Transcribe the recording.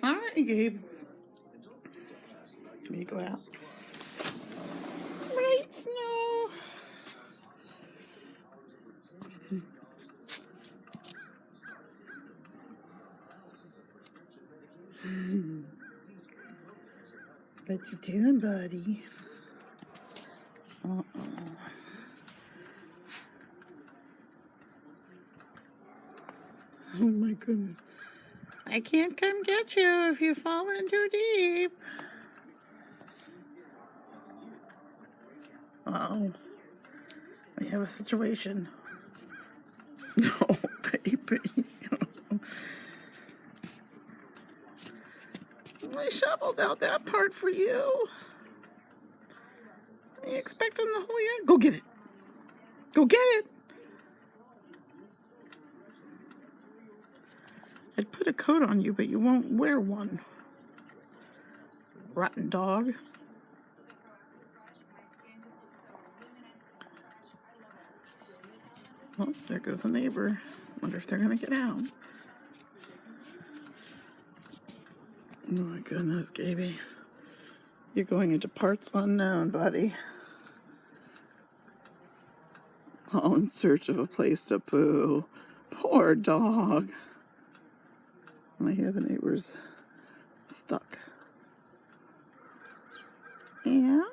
All right, Gabe. Let me go out. Right, Snow. What you doing, buddy? Uh-oh. Oh my goodness. I can't come get you if you fall in too deep. Uh-oh. We have a situation. No, baby. I shoveled out that part for you. Are you expecting the whole yard? Go get it. Go get it. I'd put a coat on you, but you won't wear one. Rotten dog. Oh, there goes the neighbor. Wonder if they're gonna get out. Oh my goodness, Gaby. You're going into parts unknown, buddy. All in search of a place to poo. Poor dog. I hear the neighbor's stuck. Yeah?